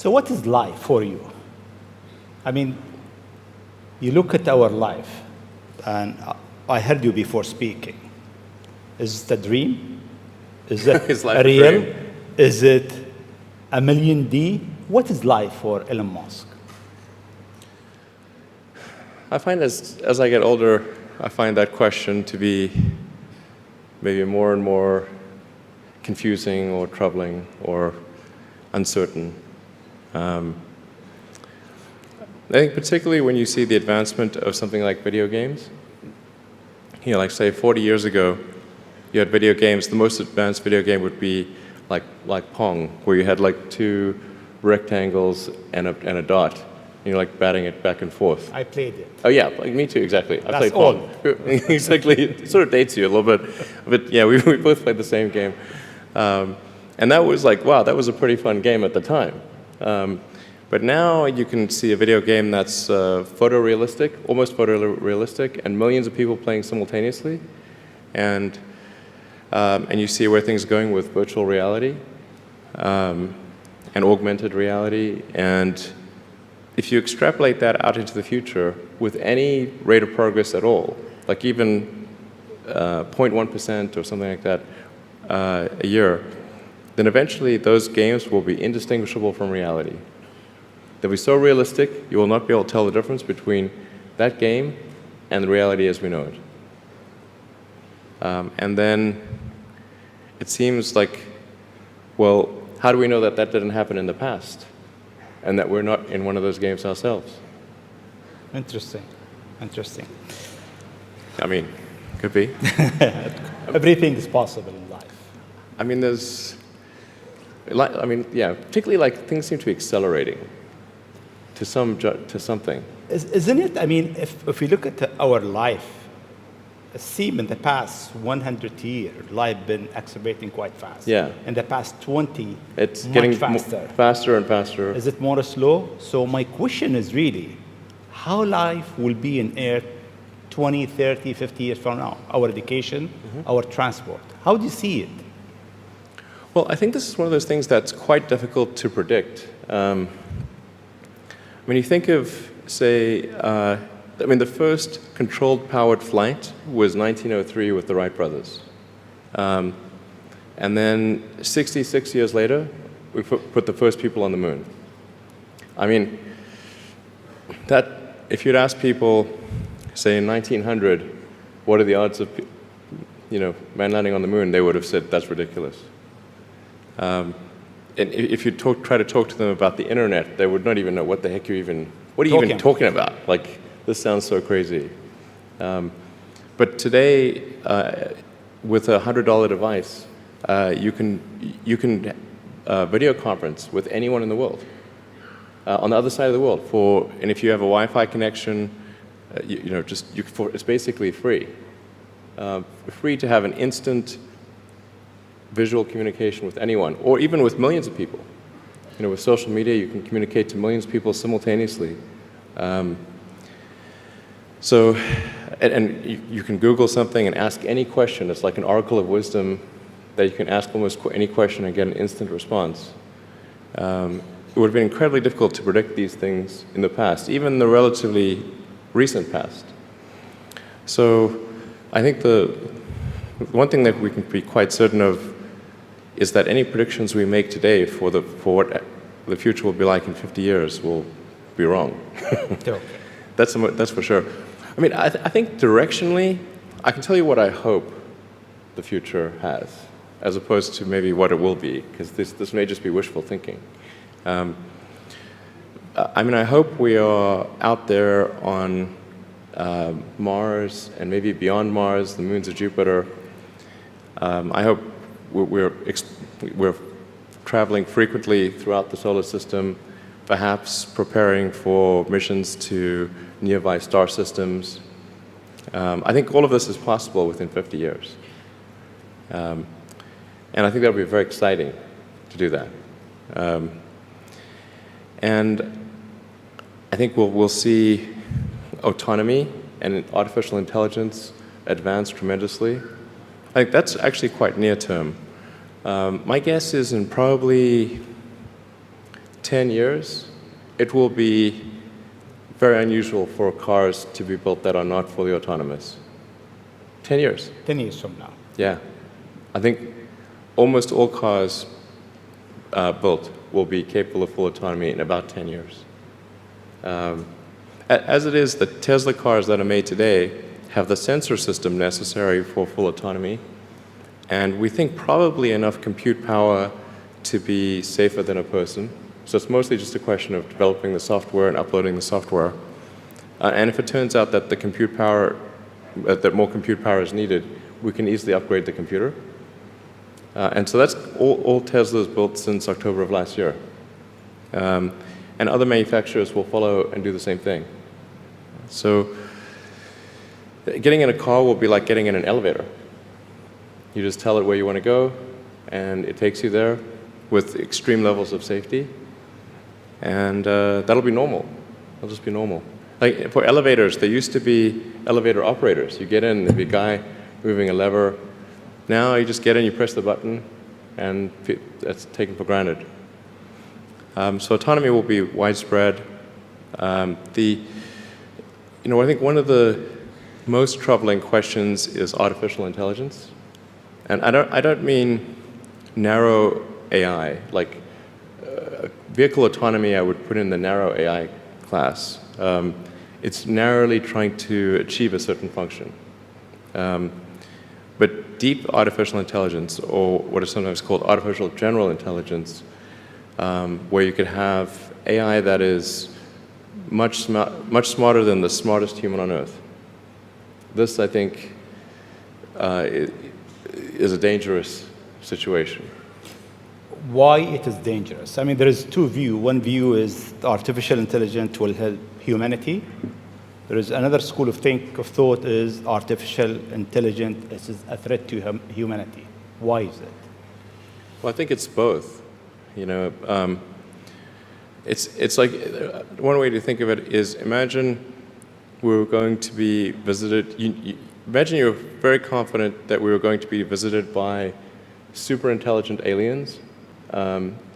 So what is life for you? I mean, you look at our life, and I heard you before speaking. Is it a dream? Is it Is life a a real? dream? Is it a million D? What is life for Elon Musk? I find as I get older, I find that question to be maybe more and more confusing or troubling or uncertain. I think particularly when you see the advancement of something like video games, you know, like say 40 years ago, you had video games. The most advanced video game would be like Pong, where you had like two rectangles and a dot, and you're like batting it back and forth. I played it. Oh yeah, like me too, exactly. I That's played Pong. Exactly. It sort of dates you a little bit, but yeah, we both played the same game, and that was like, wow, that was a pretty fun game at the time. But now you can see a video game that's photorealistic, almost photorealistic, and millions of people playing simultaneously, and you see where things are going with virtual reality and augmented reality. And if you extrapolate that out into the future with any rate of progress at all, like even 0.1% or something like that a year, then eventually those games will be indistinguishable from reality. They'll be so realistic, you will not be able to tell the difference between that game and the reality as we know it. And then it seems like, well, how do we know that that didn't happen in the past and that we're not in one of those games ourselves? Interesting. Interesting. I mean, could be. Everything is possible in life. I mean, yeah, particularly like things seem to be accelerating to something. Isn't it? I mean, if we look at our life, it seems in the past 100 years, life been accelerating quite fast. Yeah. In the past 20, It's much getting faster. faster and faster. Is it more slow? So my question is really, how life will be in Earth 20, 30, 50 years from now? Our education, our transport. How do you see it? Well, I think this is one of those things that's quite difficult to predict. When you think of, say, the first controlled powered flight was 1903 with the Wright brothers. And then 66 years later, we put the first people on the moon. I mean, that, if you'd ask people, say in 1900, what are the odds of, man landing on the moon, they would have said, that's ridiculous. And if you try to talk to them about the internet, they would not even know what the heck what are you even talking about? Like, this sounds so crazy. But today, with a $100 device, you can video conference with anyone in the world, on the other side of the world. And if you have a Wi-Fi connection, it's basically free. Free to have an instant visual communication with anyone, or even with millions of people. With social media, you can communicate to millions of people simultaneously. You can Google something and ask any question. It's like an oracle of wisdom that you can ask almost any question and get an instant response. It would have been incredibly difficult to predict these things in the past, even the relatively recent past. So I think the one thing that we can be quite certain of is that any predictions we make today for what the future will be like in 50 years will be wrong. That's for sure. I mean, I think directionally, I can tell you what I hope the future has, as opposed to maybe what it will be, because this may just be wishful thinking. I hope we are out there on Mars and maybe beyond Mars, the moons of Jupiter. I hope we're traveling frequently throughout the solar system, perhaps preparing for missions to nearby star systems. I think all of this is possible within 50 years. And I think that would be very exciting to do that. And I think we'll see autonomy and artificial intelligence advance tremendously. I think that's actually quite near term. My guess is in probably 10 years, it will be very unusual for cars to be built that are not fully autonomous. 10 years. 10 years from now. Yeah. I think almost all cars built will be capable of full autonomy in about 10 years. As it is, the Tesla cars that are made today have the sensor system necessary for full autonomy, and we think probably enough compute power to be safer than a person. So it's mostly just a question of developing the software and uploading the software. And if it turns out that the compute power, that more compute power is needed, we can easily upgrade the computer. And so that's all Tesla's built since October of last year. And other manufacturers will follow and do the same thing. So getting in a car will be like getting in an elevator. You just tell it where you want to go, and it takes you there with extreme levels of safety. And that'll be normal. That'll just be normal. Like for elevators, there used to be elevator operators. You get in, there'd be a guy moving a lever. Now you just get in, you press the button, and that's taken for granted. So autonomy will be widespread. I think one of the most troubling questions is artificial intelligence. And I don't mean narrow AI. Like vehicle autonomy, I would put in the narrow AI class. It's narrowly trying to achieve a certain function. But deep artificial intelligence, or what is sometimes called artificial general intelligence, where you could have AI that is much smarter than the smartest human on Earth. This, I think, is a dangerous situation. Why it is dangerous? I mean, there is two views. One view is artificial intelligence will help humanity. There is another school of thought is artificial intelligence is a threat to humanity. Why is it? Well, I think it's both. It's like one way to think of it is imagine we were going to be visited. Imagine you were very confident that we were going to be visited by super intelligent aliens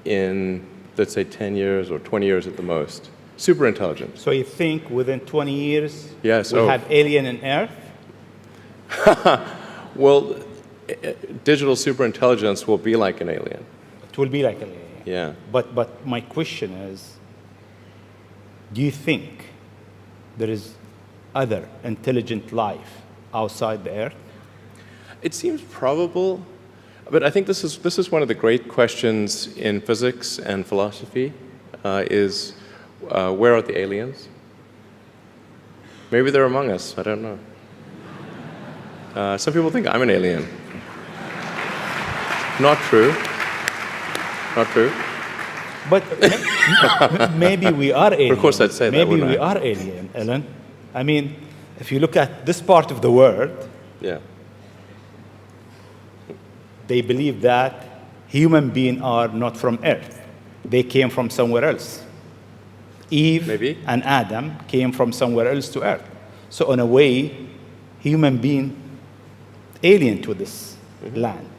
in, let's say, 10 years or 20 years at the most. Super intelligent. So you think within 20 years yes, we'll have alien in Earth? Well, digital superintelligence will be like an alien. It will be like an alien. Yeah. But my question is, do you think there is other intelligent life outside the Earth? It seems probable, but I think this is one of the great questions in physics and philosophy, is where are the aliens? Maybe they're among us, I don't know. Some people think I'm an alien. Not true. Not true. But maybe we are alien. Of course I'd say that, maybe wouldn't we I? are alien, Ellen. I mean, if you look at this part of the world, Yeah. they believe that human beings are not from Earth. They came from somewhere else. Eve Maybe. and Adam came from somewhere else to Earth. So in a way, human being alien to this land.